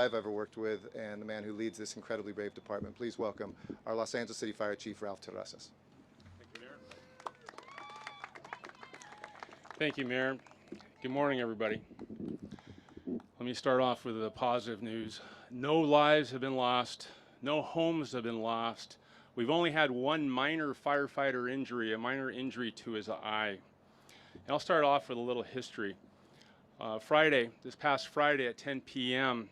I've ever worked with, and the man who leads this incredibly brave department. Please welcome our Los Angeles City Fire Chief, Ralph Terrazas. Thank you, Mayor. Thank you, Mayor. Good morning, everybody. Let me start off with the positive news. No lives have been lost. No homes have been lost. We've only had one minor firefighter injury, a minor injury to his eye. And I'll start off with a little history. This past Friday at 10 p.m.,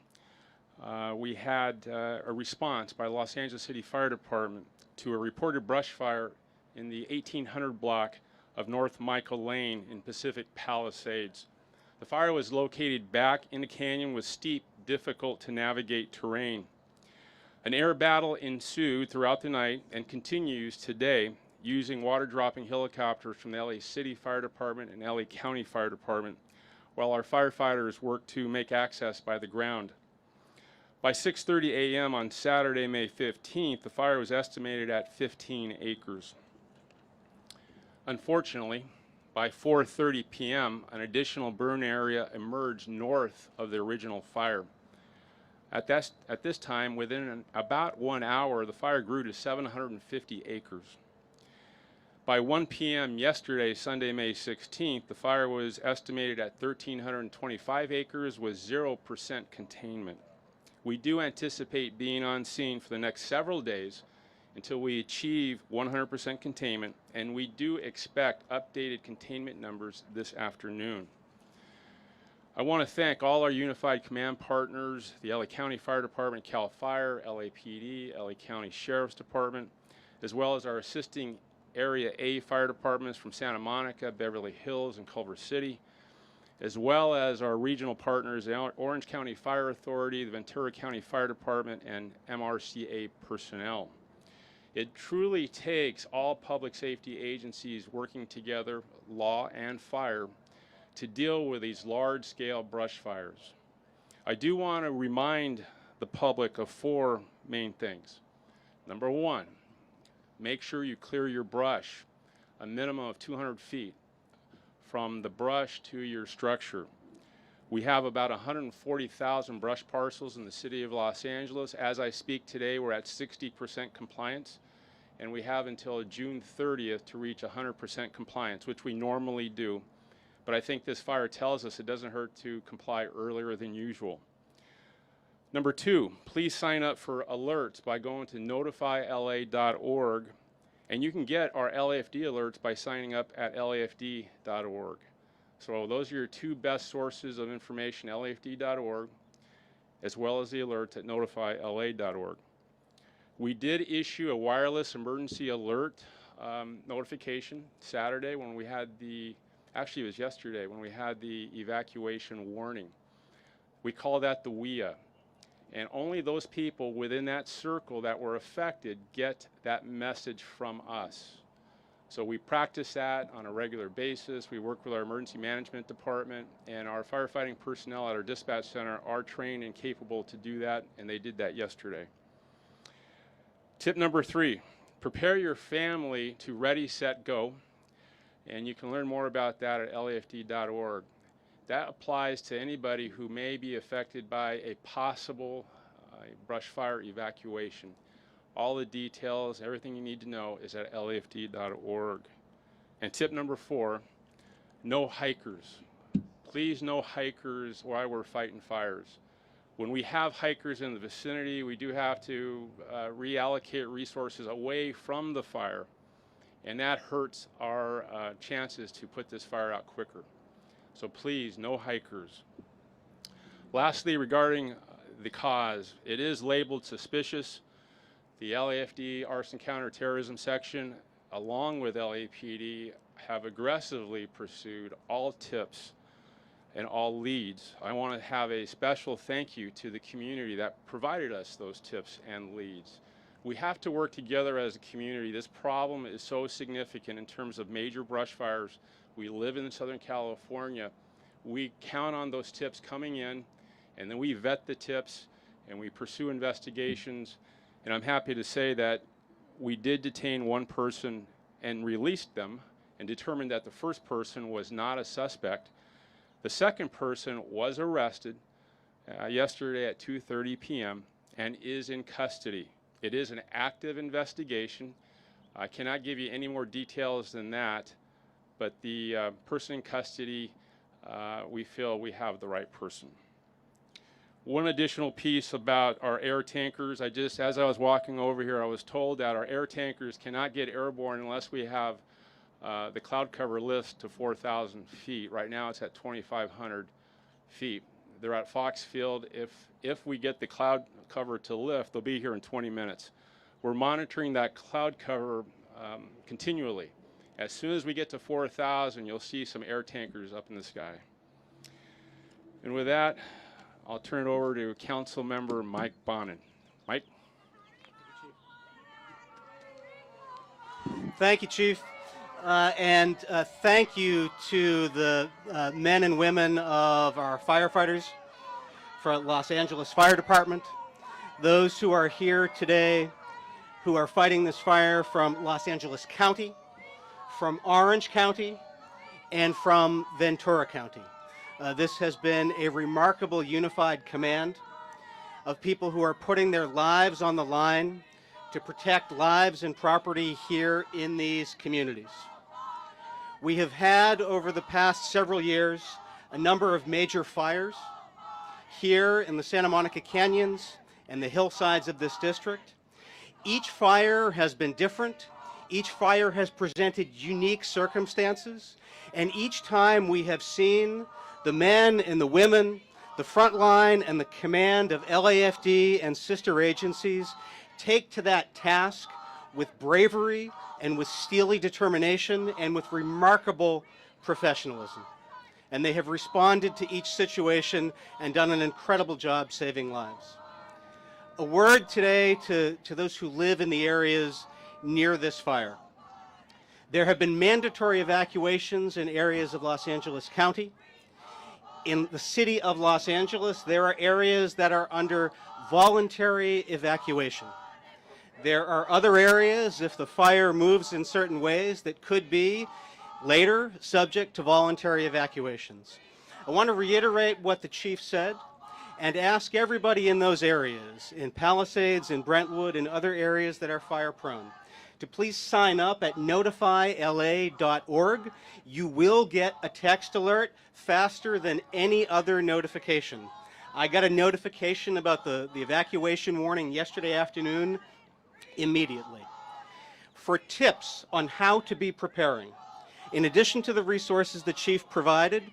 we had a response by the Los Angeles City Fire Department to a reported brush fire in the 1800 block of North Michael Lane in Pacific Palisades. The fire was located back in a canyon with steep, difficult to navigate terrain. An air battle ensued throughout the night and continues today using water-dropping helicopters from the LA City Fire Department and LA County Fire Department, while our firefighters work to make access by the ground. By 6:30 a.m. on Saturday, May 15th, the fire was estimated at 15 acres. Unfortunately, by 4:30 p.m., an additional burn area emerged north of the original fire. At this time, within about 1 hour, the fire grew to 750 acres. By 1 p.m. yesterday, Sunday, May 16th, the fire was estimated at 1,325 acres with 0% containment. We do anticipate being on scene for the next several days until we achieve 100% containment, and we do expect updated containment numbers this afternoon. I want to thank all our unified command partners, the LA County Fire Department, CAL FIRE, LAPD, LA County Sheriff's Department, as well as our assisting Area A fire departments from Santa Monica, Beverly Hills, and Culver City, as well as our regional partners, the Orange County Fire Authority, the Ventura County Fire Department, and MRCA personnel. It truly takes all public safety agencies working together, law and fire, to deal with these large-scale brush fires. I do want to remind the public of 4 main things. Number 1, make sure you clear your brush a minimum of 200 feet from the brush to your structure. We have about 140,000 brush parcels in the city of Los Angeles. As I speak today, we're at 60% compliance, and we have until June 30th to reach 100% compliance, which we normally do. But I think this fire tells us it doesn't hurt to comply earlier than usual. Number 2, please sign up for alerts by going to notifyla.org, and you can get our LAFD alerts by signing up at lafd.org. So those are your 2 best sources of information, lafd.org, as well as the alerts at notifyla.org. We did issue a wireless emergency alert notification Saturday when we had actually it was yesterday when we had the evacuation warning. We call that the WIA. And only those people within that circle that were affected get that message from us. So we practice that on a regular basis. We work with our emergency management department, and our firefighting personnel at our dispatch center are trained and capable to do that, and they did that yesterday. Tip number 3, prepare your family to ready, set, go. And you can learn more about that at lafd.org. That applies to anybody who may be affected by a possible brush fire evacuation. All the details, everything you need to know is at lafd.org. And tip number 4, no hikers. Please no hikers while we're fighting fires. When we have hikers in the vicinity, we do have to reallocate resources away from the fire, and that hurts our chances to put this fire out quicker. So please, no hikers. Lastly, regarding the cause, it is labeled suspicious. The LAFD Arson Counterterrorism Section, along with LAPD, have aggressively pursued all tips and all leads. I want to have a special thank you to the community that provided us those tips and leads. We have to work together as a community. This problem is so significant in terms of major brush fires. We live in Southern California. We count on those tips coming in, and then we vet the tips and we pursue investigations. And I'm happy to say that we did detain 1 person and released them and determined that the first person was not a suspect. The second person was arrested yesterday at 2:30 p.m. and is in custody. It is an active investigation. I cannot give you any more details than that, but the person in custody, we feel we have the right person. One additional piece about our air tankers, as I was walking over here, I was told that our air tankers cannot get airborne unless we have the cloud cover lift to 4,000 feet. Right now it's at 2,500 feet. They're at Fox Field. If we get the cloud cover to lift, they'll be here in 20 minutes. We're monitoring that cloud cover continually. As soon as we get to 4,000, you'll see some air tankers up in the sky. And with that, I'll turn it over to Council Member Mike Bonin. Mike? Thank you, Chief. And thank you to the men and women of our firefighters for Los Angeles Fire Department, those who are here today who are fighting this fire from Los Angeles County, from Orange County, and from Ventura County. This has been a remarkable unified command of people who are putting their lives on the line to protect lives and property here in these communities. We have had, over the past several years, a number of major fires here in the Santa Monica Canyons and the hillsides of this district. Each fire has been different. Each fire has presented unique circumstances. And each time we have seen the men and the women, the front line and the command of LAFD and sister agencies take to that task with bravery and with steely determination and with remarkable professionalism. And they have responded to each situation and done an incredible job saving lives. A word today to those who live in the areas near this fire. There have been mandatory evacuations in areas of Los Angeles County. In the city of Los Angeles, there are areas that are under voluntary evacuation. There are other areas, if the fire moves in certain ways, that could be later subject to voluntary evacuations. I want to reiterate what the chief said and ask everybody in those areas, in Palisades, in Brentwood, and other areas that are fire prone, to please sign up at notifyla.org. You will get a text alert faster than any other notification. I got a notification about the evacuation warning yesterday afternoon immediately. For tips on how to be preparing, in addition to the resources the chief provided,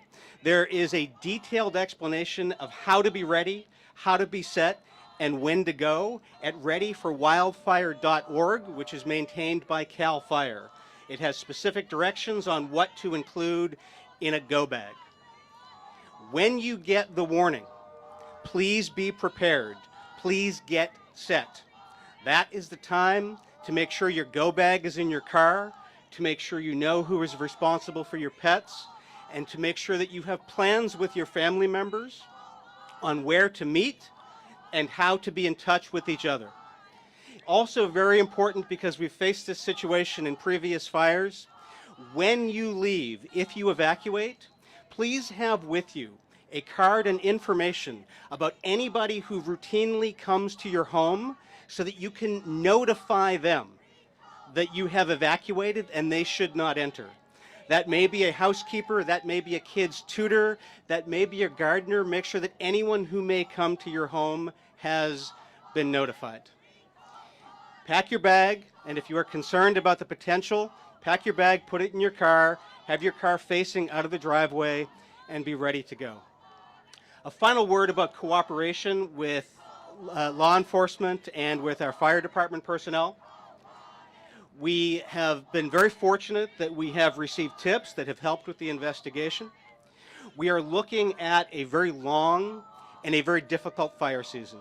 there is a detailed explanation of how to be ready, how to be set, and when to go at readyforwildfire.org, which is maintained by CAL FIRE. It has specific directions on what to include in a go bag. When you get the warning, please be prepared. Please get set. That is the time to make sure your go bag is in your car, to make sure you know who is responsible for your pets, and to make sure that you have plans with your family members on where to meet and how to be in touch with each other. Also very important, because we've faced this situation in previous fires, when you leave, if you evacuate, please have with you a card and information about anybody who routinely comes to your home so that you can notify them that you have evacuated and they should not enter. That may be a housekeeper, that may be a kid's tutor, that may be a gardener. Make sure that anyone who may come to your home has been notified. Pack your bag, and if you are concerned about the potential, pack your bag, put it in your car, have your car facing out of the driveway, and be ready to go. A final word about cooperation with law enforcement and with our fire department personnel. We have been very fortunate that we have received tips that have helped with the investigation. We are looking at a very long and a very difficult fire season.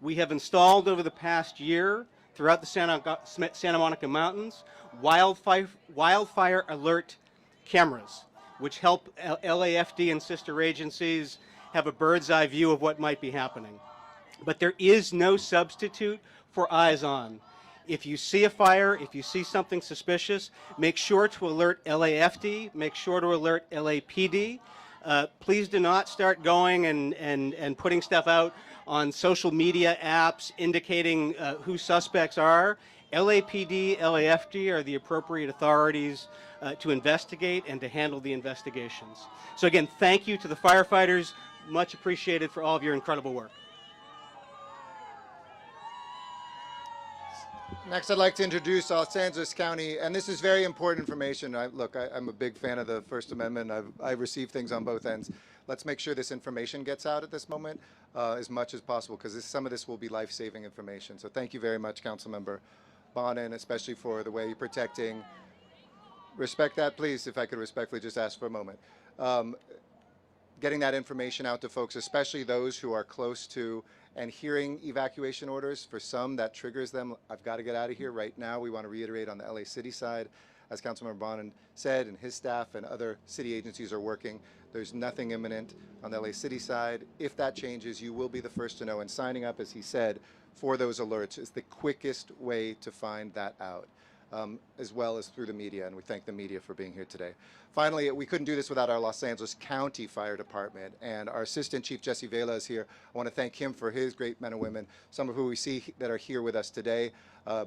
We have installed over the past year throughout the Santa Monica Mountains wildfire alert cameras, which help LAFD and sister agencies have a bird's eye view of what might be happening. But there is no substitute for eyes on. If you see a fire, if you see something suspicious, make sure to alert LAFD, make sure to alert LAPD. Please do not start going and putting stuff out on social media apps indicating who suspects are. LAPD, LAFD are the appropriate authorities to investigate and to handle the investigations. So again, thank you to the firefighters. Much appreciated for all of your incredible work. Next, I'd like to introduce Los Angeles County, and this is very important information. I'm a big fan of the First Amendment. I've received things on both ends. Let's make sure this information gets out at this moment as much as possible, because some of this will be life-saving information. So thank you very much, Councilmember Bonin, especially for the way you're protecting. Respect that, please, if I could respectfully just ask for a moment. Getting that information out to folks, especially those who are close to and hearing evacuation orders. For some, that triggers them. I've got to get out of here right now. We want to reiterate on the LA City side, as Councilmember Bonin said, and his staff and other city agencies are working. There's nothing imminent on the LA City side. If that changes, you will be the first to know. And signing up, as he said, for those alerts is the quickest way to find that out, as well as through the media. And we thank the media for being here today. Finally, we couldn't do this without our Los Angeles County Fire Department, and our Assistant Chief Jesse Vela is here. I want to thank him for his great men and women, some of who we see that are here with us today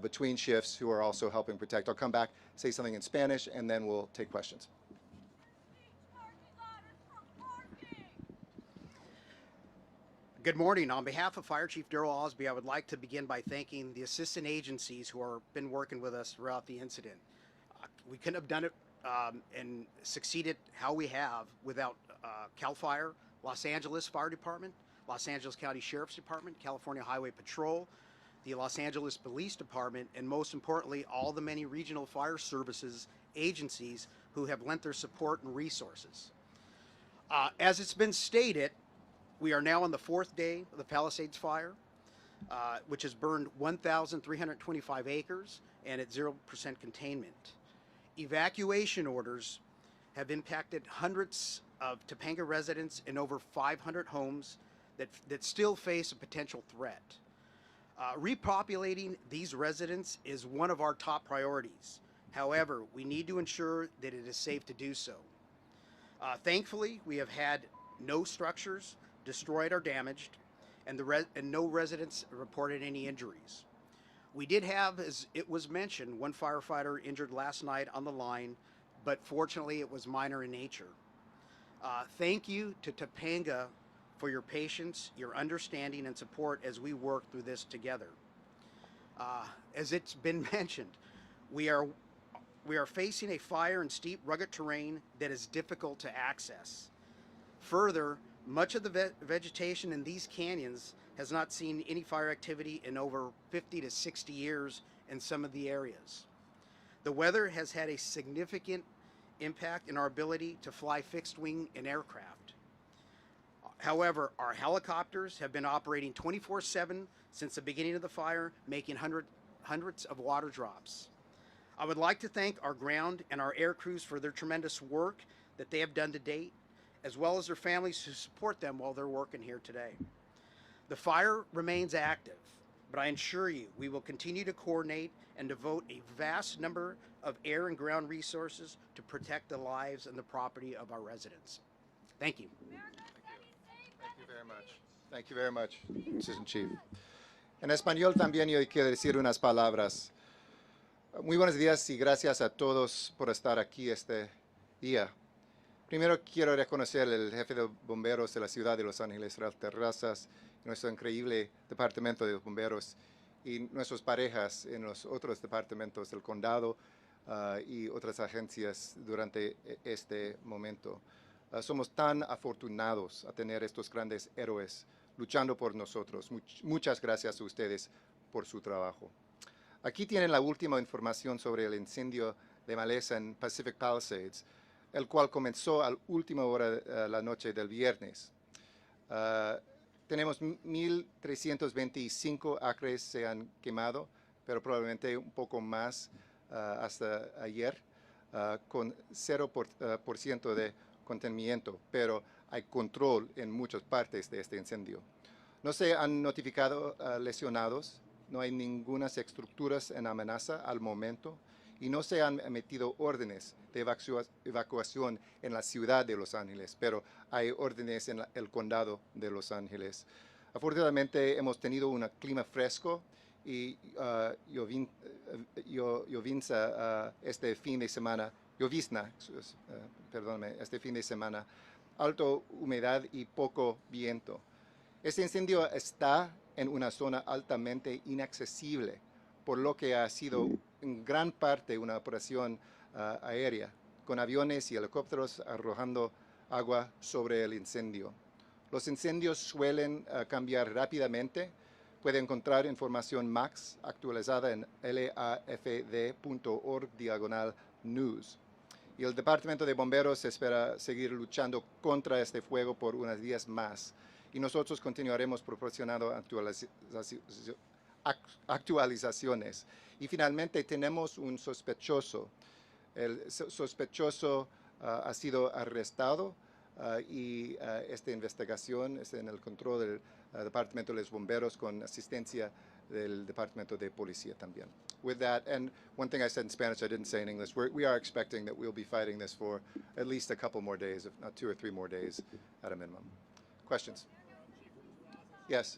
between shifts, who are also helping protect. I'll come back, say something in Spanish, and then we'll take questions. Good morning. On behalf of Fire Chief Darrell Osby, I would like to begin by thanking the assistant agencies who have been working with us throughout the incident. We couldn't have done it and succeeded how we have without CAL FIRE, Los Angeles Fire Department, Los Angeles County Sheriff's Department, California Highway Patrol, the Los Angeles Police Department, and most importantly, all the many regional fire services agencies who have lent their support and resources. As it's been stated, we are now on the 4th day of the Palisades fire, which has burned 1,325 acres and at 0% containment. Evacuation orders have impacted hundreds of Topanga residents and over 500 homes that still face a potential threat. Repopulating these residents is one of our top priorities. However, we need to ensure that it is safe to do so. Thankfully, we have had no structures destroyed or damaged, and no residents reported any injuries. We did have, as it was mentioned, one firefighter injured last night on the line, but fortunately it was minor in nature. Thank you to Topanga for your patience, your understanding, and support as we work through this together. As it's been mentioned, we are facing a fire in steep, rugged terrain that is difficult to access. Further, much of the vegetation in these canyons has not seen any fire activity in over 50 to 60 years in some of the areas. The weather has had a significant impact in our ability to fly fixed wing and aircraft. However, our helicopters have been operating 24/7 since the beginning of the fire, making hundreds of water drops. I would like to thank our ground and our air crews for their tremendous work that they have done to date, as well as their families who support them while they're working here today. The fire remains active, but I assure you we will continue to coordinate and devote a vast number of air and ground resources to protect the lives and the property of our residents. Thank you. Thank you very much. Thank you very much, Assistant Chief. En español también yo quiero decir unas palabras. Muy buenos días y gracias a todos por estar aquí este día. Primero quiero reconocer al jefe de bomberos de la ciudad de Los Ángeles, Ralph Terrazas, nuestro increíble departamento de bomberos y nuestras parejas en los otros departamentos del condado y otras agencias durante este momento. Somos tan afortunados a tener estos grandes héroes luchando por nosotros. Muchas gracias a ustedes por su trabajo. Aquí tienen la última información sobre el incendio de maleza en Pacific Palisades, el cual comenzó a la última hora de la noche del viernes. Tenemos 1,325 acres se han quemado, pero probablemente un poco más hasta ayer, con 0% de contenimiento, pero hay control en muchas partes de este incendio. No se han notificado lesionados, no hay ninguna estructuras en amenaza al momento y no se han emitido órdenes de evacuación en la ciudad de Los Ángeles, pero hay órdenes en el condado de Los Ángeles. Afortunadamente hemos tenido un clima fresco y llovizna este fin de semana, este fin de semana, alta humedad y poco viento. Este incendio está en una zona altamente inaccesible, por lo que ha sido en gran parte una operación aérea, con aviones y helicópteros arrojando agua sobre el incendio. Los incendios suelen cambiar rápidamente. Puede encontrar información más actualizada en lafd.org/news. Y el Departamento de Bomberos espera seguir luchando contra este fuego por unos días más. Y nosotros continuaremos proporcionando actualizaciones. Y finalmente tenemos un sospechoso. El sospechoso ha sido arrestado y esta investigación está en el control del Departamento de los Bomberos con asistencia del Departamento de Policía también. With that, and one thing I said in Spanish I didn't say in English, we are expecting that we'll be fighting this for at least a couple more days, if not 2 or 3 more days at a minimum. Questions? Yes.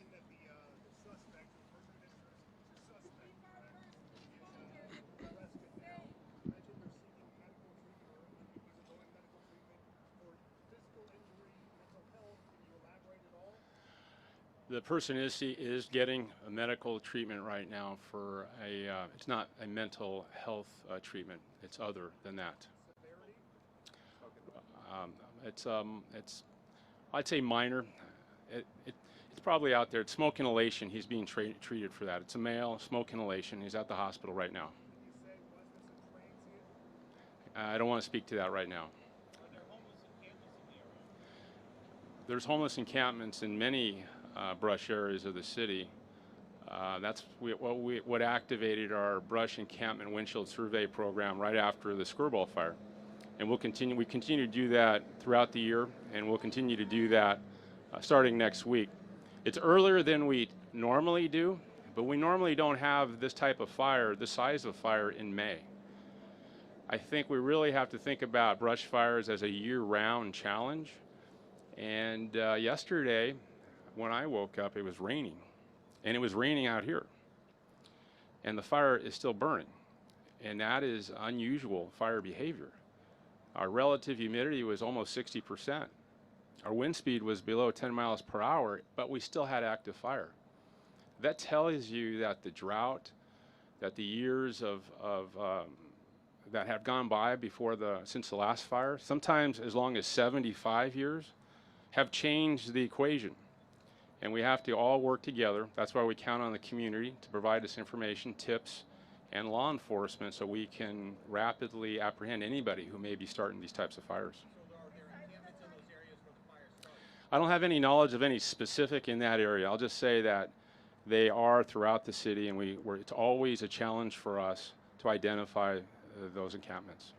The person is getting a medical treatment right now for it's not a mental health treatment. It's other than that. It's I'd say minor. It's probably out there. It's smoke inhalation. He's being treated for that. It's a male, smoke inhalation. He's at the hospital right now. I don't want to speak to that right now. There's homeless encampments in many brush areas of the city. That's what activated our brush encampment windshield survey program right after the Skirball fire, and we continue to do that throughout the year, and we'll continue to do that starting next week. It's earlier than we normally do, but we normally don't have this type of fire, this size of fire, in May. I think we really have to think about brush fires as a year-round challenge. And yesterday, when I woke up, it was raining, and it was raining out here, and the fire is still burning, and that is unusual fire behavior. Our relative humidity was almost 60%. Our wind speed was below 10 miles per hour, but we still had active fire. That tells you that the drought, that the years that have gone by since the last fire, sometimes as long as 75 years, have changed the equation. And we have to all work together. That's why we count on the community to provide us information, tips, and law enforcement so we can rapidly apprehend anybody who may be starting these types of fires. I don't have any knowledge of any specific in that area. I'll just say that they are throughout the city, and it's always a challenge for us to identify those encampments.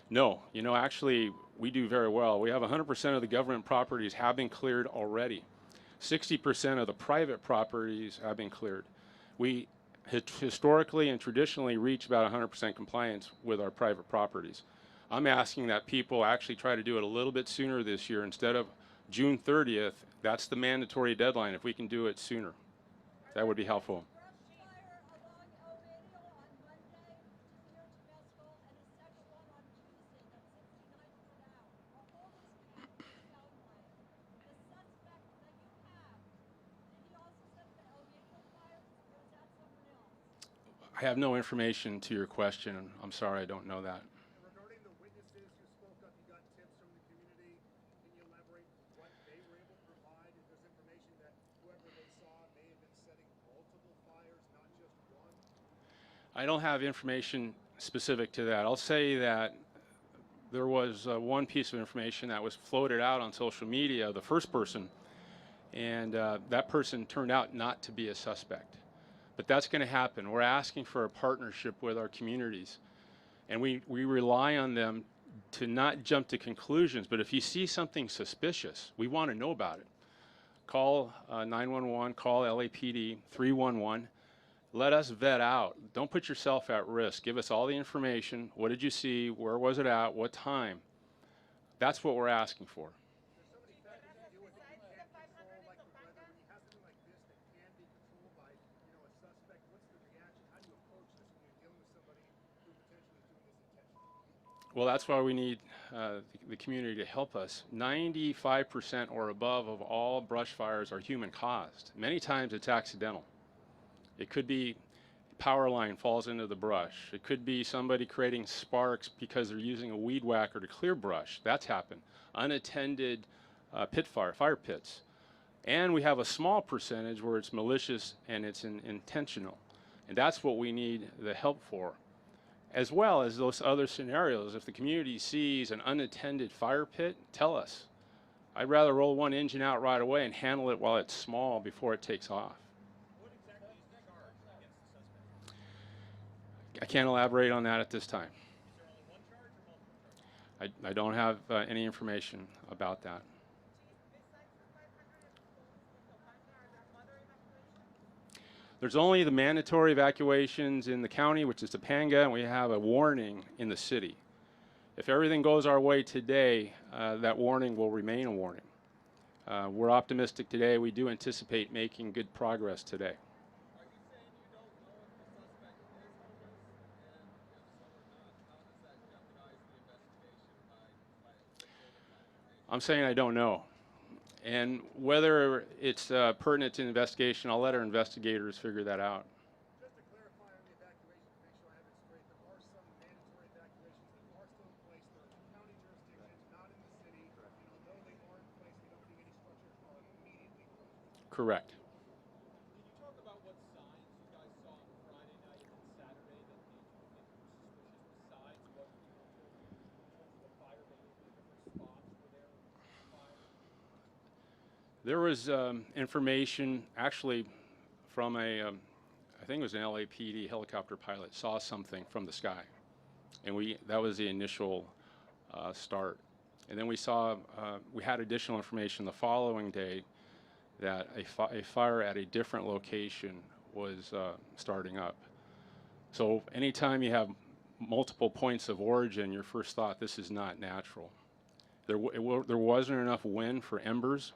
No, actually, we do very well. We have 100% of the government properties have been cleared already. 60% of the private properties have been cleared. We historically and traditionally reach about 100% compliance with our private properties. I'm asking that people actually try to do it a little bit sooner this year. Instead of June 30th, that's the mandatory deadline. If we can do it sooner, that would be helpful. I have no information to your question. I'm sorry, I don't know that. Regarding the witnesses who spoke up, you got tips from the community. Can you elaborate what they were able to provide? Is there information that whoever they saw may have been setting multiple fires, not just one? I don't have information specific to that. I'll say that there was one piece of information that was floated out on social media, the first person, and that person turned out not to be a suspect. But that's going to happen. We're asking for a partnership with our communities, and we rely on them to not jump to conclusions, but if you see something suspicious, we want to know about it. Call 911, call LAPD 311. Let us vet out. Don't put yourself at risk. Give us all the information. What did you see? Where was it at? What time? That's what we're asking for. There's so many factors to deal with that you can't control, like the weather. When you have something like this that can be controlled by, a suspect, what's the reaction? How do you approach this when you're dealing with somebody who potentially is doing this intentionally? Well, that's why we need the community to help us. 95% or above of all brush fires are human caused. Many times it's accidental. It could be power line falls into the brush. It could be somebody creating sparks because they're using a weed whacker to clear brush. That's happened. Unattended fire pits. And we have a small percentage where it's malicious and it's intentional. And that's what we need the help for. As well as those other scenarios. If the community sees an unattended fire pit, tell us. I'd rather roll one engine out right away and handle it while it's small before it takes off. I can't elaborate on that at this time. I don't have any information about that. There's only the mandatory evacuations in the county, which is Topanga, and we have a warning in the city. If everything goes our way today, that warning will remain a warning. We're optimistic today. We do anticipate making good progress today. I'm saying I don't know. And whether it's pertinent to the investigation, I'll let our investigators figure that out. Just to clarify on the evacuation, to make sure I have it straight, there are some mandatory evacuations that are still in place. They're in county jurisdictions, not in the city. And although they are in place, we don't think any structures are immediately closed. Correct. Can you talk about what signs you guys saw on Friday night and Saturday that made you think it was suspicious besides what people told you in terms of the fire behavior, different spots were there fire? There was information actually from I think it was an LAPD helicopter pilot saw something from the sky, and that was the initial start. And then we had additional information the following day that a fire at a different location was starting up. So anytime you have multiple points of origin, your first thought, this is not natural. There wasn't enough wind for embers.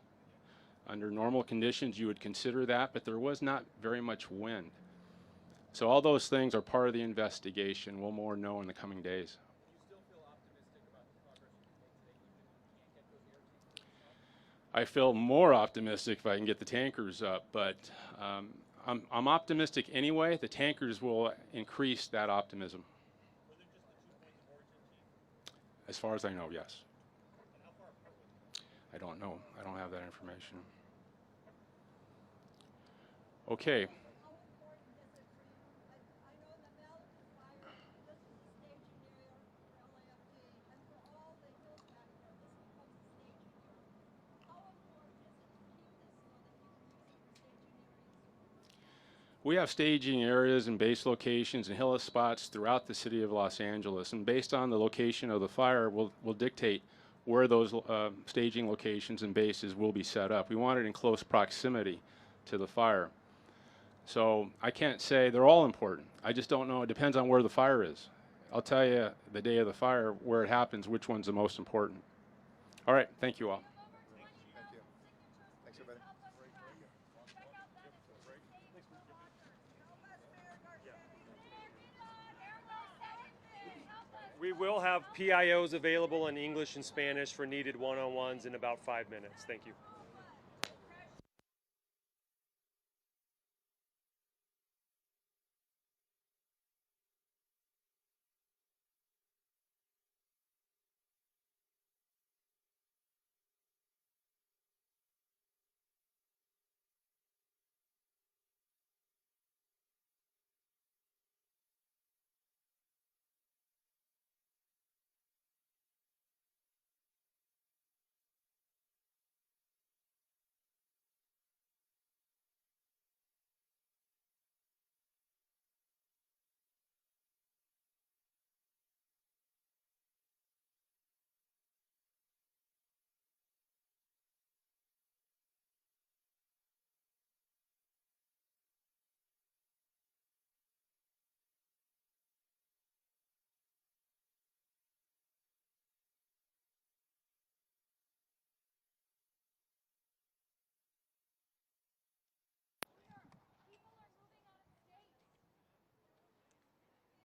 Under normal conditions, you would consider that, but there was not very much wind. So all those things are part of the investigation. We'll more know in the coming days. Do you still feel optimistic about the progress you can make today, even if you can't get those air tankers up? I feel more optimistic if I can get the tankers up, but I'm optimistic anyway. The tankers will increase that optimism. Were there just the 2 points of origin, Chief? As far as I know, yes. And how far apart were they? I don't know. I don't have that information. Okay. How important is it for you? I know the Palisades fire, this is a staging area for LAFD, and for all the hills back there, this becomes a staging area. How important is it to keep this so that you can use it for staging areas? We have staging areas and base locations and hill spots throughout the city of Los Angeles, and based on the location of the fire, will dictate where those staging locations and bases will be set up. We want it in close proximity to the fire. So I can't say they're all important. I just don't know. It depends on where the fire is. I'll tell you the day of the fire, where it happens, which one's the most important. All right. Thank you all. Thank you. Thanks, everybody. We will have PIOs available in English and Spanish for needed one-on-ones in about 5 minutes. Thank you.